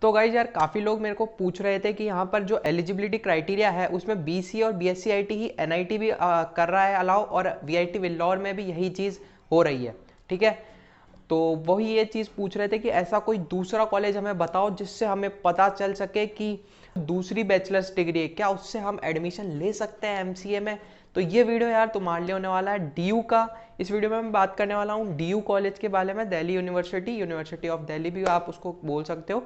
तो गाइज यार काफ़ी लोग मेरे को पूछ रहे थे कि यहाँ पर जो एलिजिबिलिटी क्राइटेरिया है उसमें बीसी और बीएससी ही एनआईटी भी कर रहा है अलाउ, और वीआईटी वेल्लोर में भी यही चीज़ हो रही है। ठीक है, तो वही ये चीज़ पूछ रहे थे कि ऐसा कोई दूसरा कॉलेज हमें बताओ जिससे हमें पता चल सके कि दूसरी बैचलर्स डिग्री है क्या, उससे हम एडमिशन ले सकते हैं एमसीए में। तो ये वीडियो यार तुम्हारे लिए होने वाला है डीयू का। इस वीडियो में मैं बात करने वाला हूँ डीयू कॉलेज के बारे में, दिल्ली यूनिवर्सिटी ऑफ दिल्ली भी आप उसको बोल सकते हो।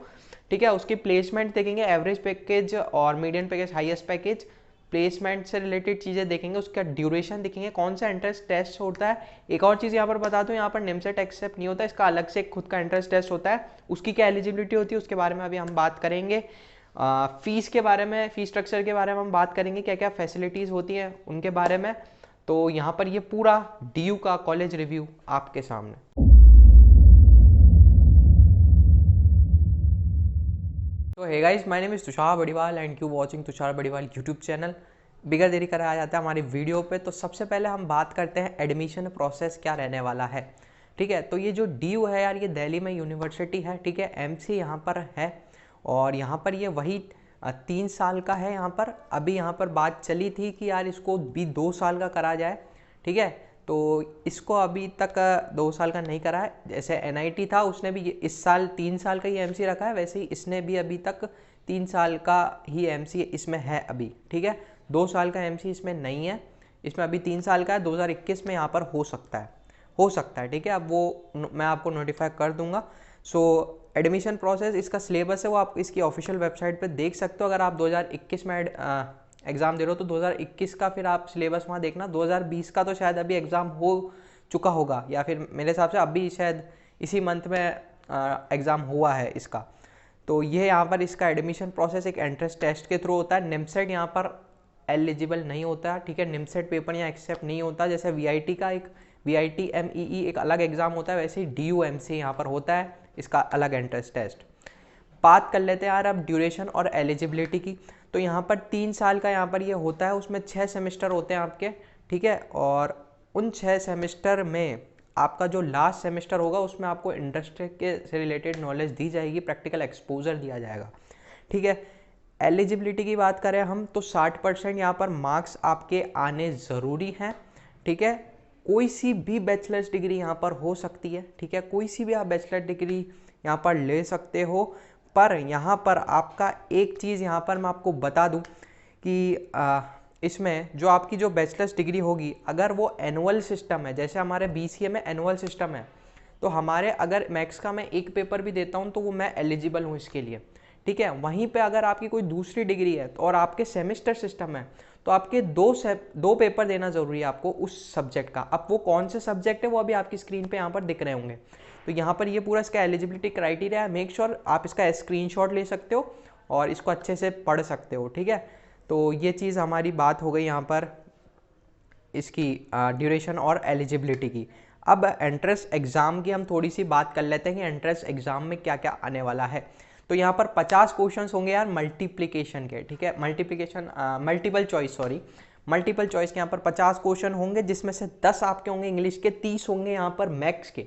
ठीक है, उसकी प्लेसमेंट देखेंगे, एवरेज पैकेज और medium package, highest package, placement से रिलेटेड चीज़ें देखेंगे, उसका ड्यूरेशन देखेंगे, कौन सा एंट्रेंस टेस्ट होता है। एक और चीज़ यहाँ पर बता दूँ, यहाँ पर निमसेट एक्सेप्ट नहीं होता, इसका अलग से खुद का एंट्रेंस टेस्ट होता है, उसकी क्या एलिजिबिलिटी होती है उसके बारे में अभी हम बात करेंगे। फीस के बारे में, फीस स्ट्रक्चर के बारे में हम बात करेंगे, क्या क्या फैसिलिटीज़ होती हैं उनके बारे में। तो यहाँ पर ये पूरा डीयू का कॉलेज रिव्यू आपके सामने। तो hey guys, my name is Tushar Badiwal and you watching Tushar Badiwal YouTube channel. बिगर देरी कर आ जाता है हमारी वीडियो पे। तो सबसे पहले हम बात करते हैं एडमिशन प्रोसेस क्या रहने वाला है। ठीक है, तो ये जो डीयू है यार, ये दिल्ली में यूनिवर्सिटी है। ठीक है, एमसी यहाँ पर है और यहाँ पर ये वही 3 साल का है। यहाँ पर अभी यहाँ पर बात चली थी कि यार इसको भी 2 साल का करा जाए। ठीक है, तो इसको अभी तक 2 साल का नहीं करा है। जैसे एनआईटी था, उसने भी इस साल 3 साल का ही एमसी रखा है, वैसे ही इसने भी अभी तक 3 साल का ही एमसी इसमें है अभी। ठीक है, 2 साल का एमसी इसमें नहीं है, इसमें अभी 3 साल का है। 2021 में यहाँ पर हो सकता है। ठीक है, अब वो मैं आपको नोटिफाई कर दूंगा। सो एडमिशन प्रोसेस, इसका सिलेबस है वो आप इसकी ऑफिशियल वेबसाइट पे देख सकते हो। अगर आप 2021 में एग्ज़ाम दे रहे हो तो 2021 का फिर आप सिलेबस वहाँ देखना। 2020 का तो शायद अभी एग्ज़ाम हो चुका होगा, या फिर मेरे हिसाब से अभी शायद इसी मंथ में एग्ज़ाम हुआ है इसका। तो ये यहाँ पर इसका एडमिशन प्रोसेस एक एंट्रेंस टेस्ट के थ्रू होता है। निमसेट यहाँ पर एलिजिबल नहीं होता है। ठीक है, निमसेट पेपर यहाँ एक्सेप्ट नहीं होता। जैसे वीआईटी का एक वीआईटी MEE एक अलग एग्ज़ाम होता है, वैसे ही DUMC यहाँ पर होता है, इसका अलग एंट्रेंस टेस्ट। बात कर लेते हैं यार अब ड्यूरेशन और एलिजिबिलिटी की। तो यहाँ पर 3 साल का यहाँ पर ये होता है, उसमें 6 सेमेस्टर होते हैं आपके। ठीक है, और उन 6 सेमेस्टर में आपका जो लास्ट सेमेस्टर होगा उसमें आपको इंडस्ट्री के से रिलेटेड नॉलेज दी जाएगी, प्रैक्टिकल एक्सपोजर दिया जाएगा। ठीक है, एलिजिबिलिटी की बात करें हम तो 60% यहाँ पर मार्क्स आपके आने ज़रूरी हैं। ठीक है, कोई सी भी बैचलर्स डिग्री यहाँ पर हो सकती है। ठीक है, कोई सी भी आप बैचलर डिग्री यहाँ पर ले सकते हो। पर यहाँ पर आपका एक चीज़ यहाँ पर मैं आपको बता दूँ कि इसमें जो आपकी जो बैचलर्स डिग्री होगी, अगर वो एनुअल सिस्टम है, जैसे हमारे BCA में एनुअल सिस्टम है, तो हमारे अगर मैथ्स का मैं एक पेपर भी देता हूँ तो वो मैं एलिजिबल हूँ इसके लिए। ठीक है, वहीं पे अगर आपकी कोई दूसरी डिग्री है और आपके सेमेस्टर सिस्टम है तो आपके दो पेपर देना जरूरी है आपको उस सब्जेक्ट का। अब वो कौन से सब्जेक्ट है वो अभी आपकी स्क्रीन पे यहाँ पर दिख रहे होंगे। तो यहाँ पर ये पूरा इसका एलिजिबिलिटी क्राइटेरिया है। मेक श्योर आप इसका स्क्रीनशॉट ले सकते हो और इसको अच्छे से पढ़ सकते हो। ठीक है, तो ये चीज़ हमारी बात हो गई यहाँ पर इसकी ड्यूरेशन और एलिजिबिलिटी की। अब एंट्रेंस एग्ज़ाम की हम थोड़ी सी बात कर लेते हैं कि एंट्रेंस एग्ज़ाम में क्या क्या आने वाला है। तो यहाँ पर 50 क्वेश्चन होंगे यार मल्टीप्लिकेशन के। ठीक है, मल्टीपल चॉइस के यहाँ पर 50 क्वेश्चन होंगे, जिसमें से 10 आपके होंगे इंग्लिश के, 30 होंगे यहाँ पर मैथ्स के।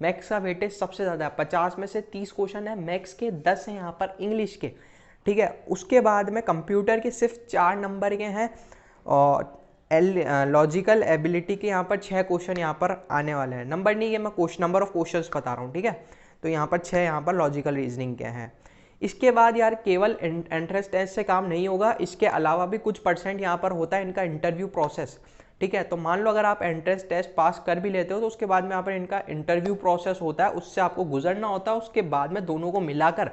मैथ्स का वेटेज सबसे ज़्यादा है, 50 में से 30 क्वेश्चन है मैथ्स के, 10 हैं यहाँ पर इंग्लिश के। ठीक है, उसके बाद में कंप्यूटर के सिर्फ 4 नंबर के हैं और लॉजिकल एबिलिटी के यहाँ पर 6 क्वेश्चन यहाँ पर आने वाले हैं। नंबर नहीं है, मैं नंबर ऑफ क्वेश्चंस बता रहा हूँ। ठीक है, तो यहाँ पर 6 यहाँ पर लॉजिकल रीजनिंग के हैं। इसके बाद यार केवल एंट्रेंस टेस्ट से काम नहीं होगा, इसके अलावा भी कुछ % यहाँ पर होता है इनका इंटरव्यू प्रोसेस। ठीक है, तो मान लो अगर आप एंट्रेंस टेस्ट पास कर भी लेते हो तो उसके बाद में यहाँ पर इनका इंटरव्यू प्रोसेस होता है, उससे आपको गुजरना होता है। उसके बाद में दोनों को मिलाकर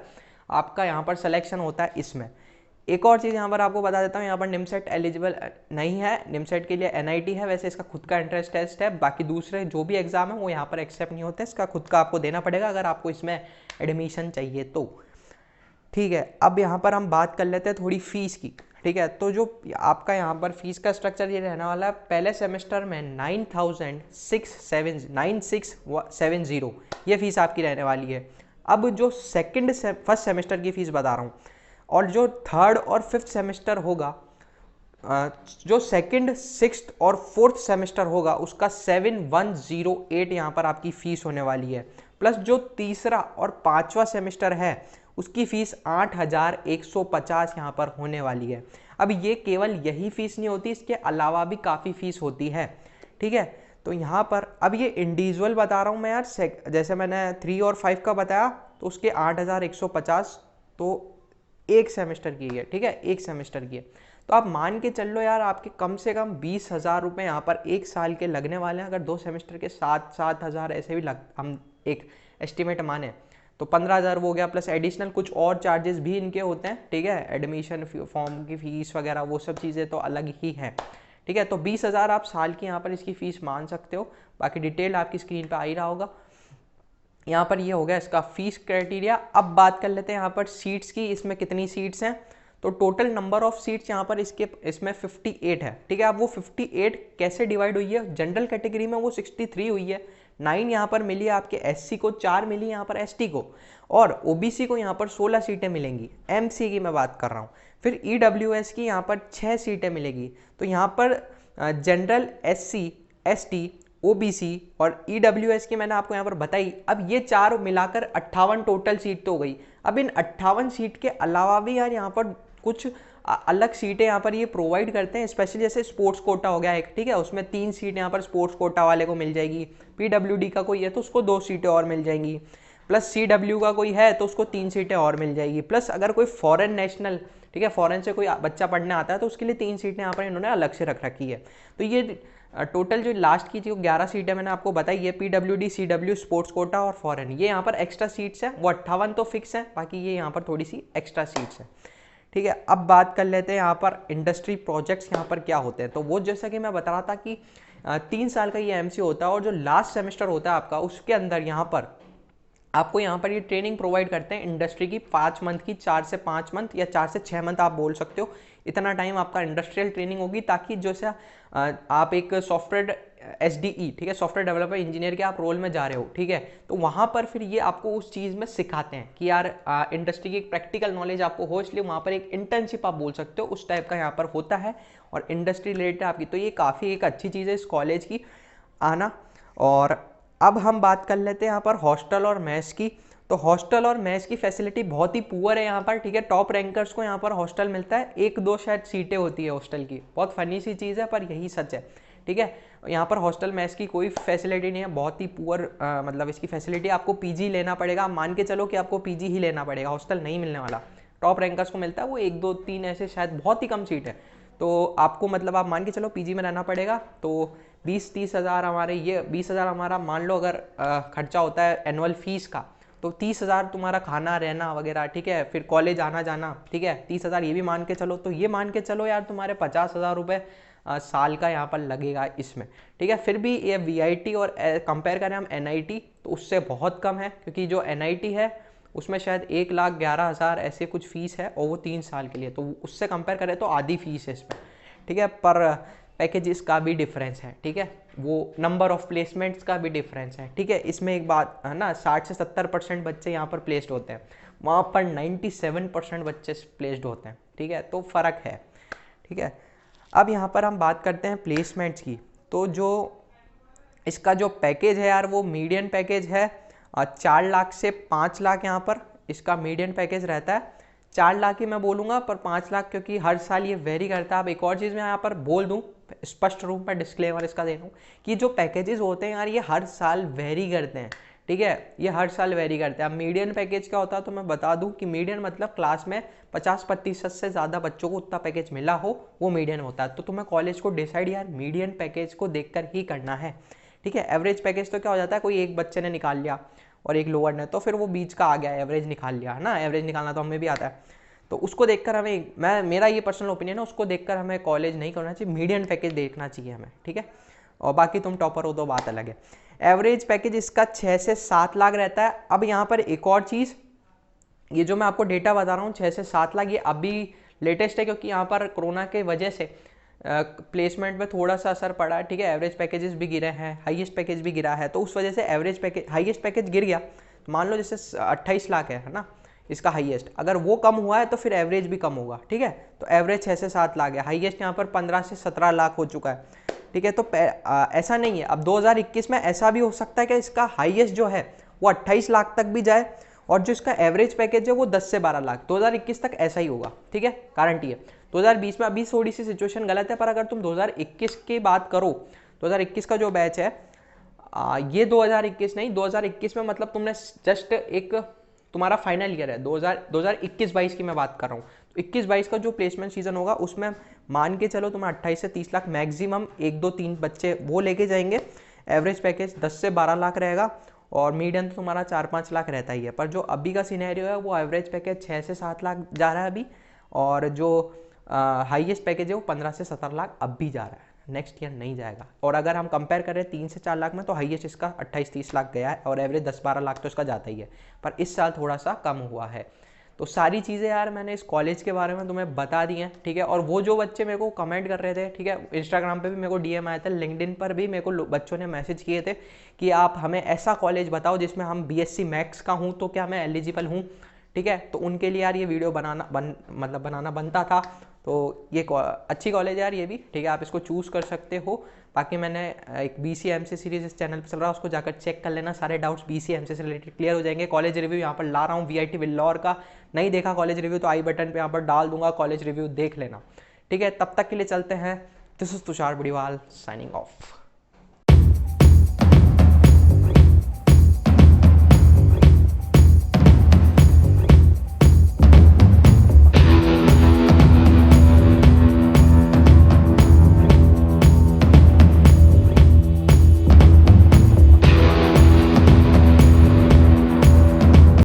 आपका यहाँ पर सिलेक्शन होता है इसमें। एक और चीज़ यहाँ पर आपको बता देता हूँ, यहाँ पर निमसेट एलिजिबल नहीं है, निमसेट के लिए NIT है, वैसे इसका खुद का एंट्रेंस टेस्ट है। बाकी दूसरे जो भी एग्जाम है वो यहाँ पर एक्सेप्ट नहीं होते, इसका खुद का आपको देना पड़ेगा अगर आपको इसमें एडमिशन चाहिए तो। ठीक है, अब यहाँ पर हम बात कर लेते हैं थोड़ी फीस की। ठीक है, तो जो आपका यहाँ पर फीस का स्ट्रक्चर ये रहने वाला है, पहले सेमेस्टर में 9670 ये फीस आपकी रहने वाली है। अब जो फर्स्ट सेमेस्टर की फीस बता रहा हूँ, और जो 3rd और 5th सेमेस्टर होगा, जो 2nd, 6th और 4th सेमेस्टर होगा उसका 7108 यहाँ पर आपकी फीस होने वाली है। प्लस जो तीसरा और 5वां सेमेस्टर है उसकी फ़ीस 8,150 यहाँ पर होने वाली है। अब ये केवल यही फ़ीस नहीं होती, इसके अलावा भी काफ़ी फ़ीस होती है, ठीक है। तो यहाँ पर अब ये इंडिविजुअल बता रहा हूँ मैं यार, जैसे मैंने 3 और 5 का बताया तो उसके 8,150 तो एक सेमेस्टर की है, ठीक है, एक सेमेस्टर की है। तो आप मान के चल लो यार, आपके कम से कम 20,000 रुपये यहाँ पर एक साल के लगने वाले हैं। अगर 2 सेमेस्टर के 7,000 ऐसे भी हम एक एस्टिमेट माने तो 15,000 वो हो गया, प्लस एडिशनल कुछ और चार्जेस भी इनके होते हैं, ठीक है, एडमिशन फॉर्म की फ़ीस वगैरह वो सब चीज़ें तो अलग ही हैं, ठीक है। तो 20,000 आप साल की यहाँ पर इसकी फ़ीस मान सकते हो। बाकी डिटेल आपकी स्क्रीन पर आ ही रहा होगा। यहाँ पर ये हो गया इसका फीस क्राइटेरिया। अब बात कर लेते हैं यहाँ पर सीट्स की, इसमें कितनी सीट्स हैं। तो टोटल नंबर ऑफ सीट्स यहाँ पर इसमें 58 है, ठीक है। अब वो 58 कैसे डिवाइड हुई है, जनरल कैटेगरी में वो 63 हुई है, 9 यहाँ पर मिली है आपके एससी को, 4 मिली यहाँ पर एसटी को, और ओबीसी को यहाँ पर 16 सीटें मिलेंगी, एमसी की मैं बात कर रहा हूँ। फिर ईडब्ल्यूएस की यहाँ पर 6 सीटें मिलेगी। तो यहाँ पर जनरल, एससी, एसटी, ओबीसी और ईडब्ल्यूएस की मैंने आपको यहाँ पर बताई। अब ये चार मिलाकर 58 टोटल सीट तो हो गई। अब इन 58 सीट के अलावा भी यार यहाँ पर कुछ अलग सीटें यहाँ पर ये प्रोवाइड करते हैं, स्पेशली जैसे स्पोर्ट्स कोटा हो गया एक, ठीक है, उसमें 3 सीट यहाँ पर स्पोर्ट्स कोटा वाले को मिल जाएगी। पीडब्ल्यूडी का कोई है तो उसको 2 सीटें और मिल जाएंगी, प्लस सीडब्ल्यू का कोई है तो उसको 3 सीटें और मिल जाएगी, प्लस अगर कोई फॉरेन नेशनल, ठीक है, फॉरेन से कोई बच्चा पढ़ने आता है तो उसके लिए 3 सीटें यहाँ पर इन्होंने अलग से रख रखी है। तो ये टोटल जो लास्ट की जो 11 सीटें मैंने आपको बताई है, पीडब्ल्यूडी, सीडब्ल्यू, स्पोर्ट्स कोटा और फॉरेन, ये यहाँ पर एक्स्ट्रा सीट्स हैं। वो 58 तो फिक्स है, बाकी ये यहाँ पर थोड़ी सी एक्स्ट्रा सीट्स हैं, ठीक है। अब बात कर लेते हैं यहाँ पर इंडस्ट्री प्रोजेक्ट्स यहाँ पर क्या होते हैं। तो वो जैसा कि मैं बता रहा था कि 3 साल का ये एमसी होता है, और जो लास्ट सेमेस्टर होता है आपका उसके अंदर यहाँ पर आपको यहाँ पर ये ट्रेनिंग प्रोवाइड करते हैं इंडस्ट्री की 5 मंथ की, 4 से 5 मंथ या 4 से 6 मंथ आप बोल सकते हो। इतना टाइम आपका इंडस्ट्रियल ट्रेनिंग होगी, ताकि जैसे आप एक सॉफ्टवेयर SDE, ठीक है, सॉफ्टवेयर डेवलपर इंजीनियर के आप रोल में जा रहे हो, ठीक है, तो वहाँ पर फिर ये आपको उस चीज़ में सिखाते हैं कि यार इंडस्ट्री की एक प्रैक्टिकल नॉलेज आपको हो, इसलिए वहाँ पर एक इंटर्नशिप आप बोल सकते हो, उस टाइप का यहाँ पर होता है। और इंडस्ट्री रिलेटेड आपकी, तो ये काफ़ी एक अच्छी चीज़ है इस कॉलेज की आना। और अब हम बात कर लेते हैं यहाँ पर हॉस्टल और मेस की। तो हॉस्टल और मेस की फैसिलिटी बहुत ही पुअर है यहाँ पर, ठीक है। टॉप रैंकर्स को यहाँ पर हॉस्टल मिलता है, 1-2 शायद सीटें होती है हॉस्टल की, बहुत फनी सी चीज़ है पर यही सच है, ठीक है। यहाँ पर हॉस्टल मेस की कोई फैसिलिटी नहीं है, बहुत ही पुअर मतलब इसकी फैसिलिटी। आपको पीजी लेना पड़ेगा, मान के चलो कि आपको पीजी ही लेना पड़ेगा, हॉस्टल नहीं मिलने वाला। टॉप रैंकर्स को मिलता है वो 1-2-3 ऐसे, शायद बहुत ही कम सीट है, तो आपको मतलब आप मान के चलो पीजी में रहना पड़ेगा। तो 20-30 हज़ार हमारे, ये 20,000 हमारा मान लो अगर खर्चा होता है एनुअल फीस का, तो 30,000 तुम्हारा खाना रहना वगैरह, ठीक है, फिर कॉलेज आना जाना, ठीक है, 30,000 ये भी मान के चलो। तो ये मान के चलो यार तुम्हारे 50,000 रुपये साल का यहाँ पर लगेगा इसमें, ठीक है। फिर भी ये VIT और कंपेयर करें हम NIT तो उससे बहुत कम है, क्योंकि जो NIT है उसमें शायद 1,11,000 ऐसे कुछ फीस है, और वो 3 साल के लिए, तो उससे कंपेयर करें तो आधी फीस है इसमें, ठीक है। पर पैकेजेस का भी डिफरेंस है, ठीक है, वो नंबर ऑफ प्लेसमेंट्स का भी डिफरेंस है, ठीक है। इसमें एक बात है ना, 60 से 70% बच्चे यहाँ पर प्लेस्ड होते हैं, वहाँ पर 97% बच्चे प्लेस्ड होते हैं, ठीक है, तो फ़र्क है, ठीक है। अब यहाँ पर हम बात करते हैं प्लेसमेंट्स की। तो जो इसका जो पैकेज है यार, वो मीडियन पैकेज है 4 लाख से 5 लाख यहाँ पर इसका मीडियन पैकेज रहता है। 4 लाख ही मैं बोलूँगा, पर 5 लाख क्योंकि हर साल ये वेरी करता है। अब एक और चीज़ मैं यहाँ पर बोल दूँ, स्पष्ट रूप में डिस्क्लेमर इसका दे दूँ कि जो पैकेजेस होते हैं यार ये हर साल वेरी करते हैं, ठीक है, ये हर साल वेरी करते हैं। अब मीडियन पैकेज क्या होता है तो मैं बता दूं कि मीडियन मतलब क्लास में 50% से ज़्यादा बच्चों को उतना पैकेज मिला हो, वो मीडियन होता है। तो तुम्हें कॉलेज को डिसाइड यार मीडियन पैकेज को देखकर ही करना है, ठीक है। एवरेज पैकेज तो क्या हो जाता है, कोई एक बच्चे ने निकाल लिया और एक लोअर ने, तो फिर वो बीच का आ गया, एवरेज निकाल लिया, है ना, एवरेज निकालना तो हमें भी आता है। तो उसको देखकर हमें, मेरा ये पर्सनल ओपिनियन है, उसको देखकर हमें कॉलेज नहीं करना चाहिए, मीडियन पैकेज देखना चाहिए हमें, ठीक है। और बाकी तुम टॉपर हो तो बात अलग है। एवरेज पैकेज इसका 6 से 7 लाख रहता है। अब यहाँ पर एक और चीज़, ये जो मैं आपको डेटा बता रहा हूँ 6 से 7 लाख, ये अभी लेटेस्ट है, क्योंकि यहाँ पर कोरोना के वजह से प्लेसमेंट में थोड़ा सा असर पड़ा है, ठीक है। एवरेज पैकेजेस भी गिरे हैं, हाईएस्ट पैकेज भी गिरा है, तो उस वजह से एवरेज पैकेज, हाईएस्ट पैकेज गिर गया। मान लो जैसे 28 लाख है ना इसका हाईएस्ट, अगर वो कम हुआ है तो फिर एवरेज भी कम होगा, ठीक है। तो एवरेज 6 से 7 लाख है, हाईएस्ट यहाँ पर 15 से 17 लाख हो चुका है, ठीक है। तो ऐसा नहीं है, अब 2021 में ऐसा भी हो सकता है कि इसका हाईएस्ट जो है वो 28 लाख तक भी जाए, और जो इसका एवरेज पैकेज है वो 10 से 12 लाख 2021 तक ऐसा ही होगा, ठीक है, गारंटी है। 2020 में अभी थोड़ी सी सिचुएशन गलत है, पर अगर तुम 2021 की बात करो, 2021 का जो बैच है ये 2021 नहीं, 2021 में मतलब तुमने जस्ट एक तुम्हारा फाइनल ईयर है, 2021-22 की मैं बात कर रहा हूँ। तो 21-22 का जो प्लेसमेंट सीजन होगा उसमें मान के चलो तुम्हें 28 से 30 लाख मैक्सिमम 1 2 3 बच्चे वो लेके जाएंगे। एवरेज पैकेज 10 से 12 लाख रहेगा और मीडियम तो तुम्हारा 4-5 लाख रहता ही है। पर जो अभी का सिनेरियो है वो एवरेज पैकेज 6 से 7 लाख जा रहा है अभी, और जो हाईएस्ट पैकेज है वो 15 से 17 लाख अब भी जा रहा है, नेक्स्ट ईयर नहीं जाएगा। और अगर हम कंपेयर करें 3 से 4 लाख में, तो हाईएस्ट इसका 28-30 लाख गया है और एवरेज 10-12 लाख तो इसका जाता ही है, पर इस साल थोड़ा सा कम हुआ है। तो सारी चीज़ें यार मैंने इस कॉलेज के बारे में तुम्हें बता दी हैं, ठीक है। और वो जो बच्चे मेरे को कमेंट कर रहे थे, ठीक है, इंस्टाग्राम पे भी मेरे को डीएम आया था, लिंक्डइन पर भी मेरे को बच्चों ने मैसेज किए थे कि आप हमें ऐसा कॉलेज बताओ जिसमें हम बीएससी मैथ्स का हूँ तो क्या मैं एलिजिबल हूँ, ठीक है। तो उनके लिए यार ये वीडियो बनाना बनता था। तो ये अच्छी कॉलेज है यार ये भी, ठीक है, आप इसको चूज़ कर सकते हो। बाकी मैंने एक BCA MCA सीरीज इस चैनल पे चल रहा है, उसको जाकर चेक कर लेना, सारे डाउट्स BCA MCA से रिलेटेड क्लियर हो जाएंगे। कॉलेज रिव्यू यहाँ पर ला रहा हूँ VIT विल्लौर का, नहीं देखा कॉलेज रिव्यू तो आई बटन पे यहाँ पर डाल दूंगा, कॉलेज रिव्यू देख लेना, ठीक है। तब तक के लिए चलते हैं, this is Tushar Badiwal signing off.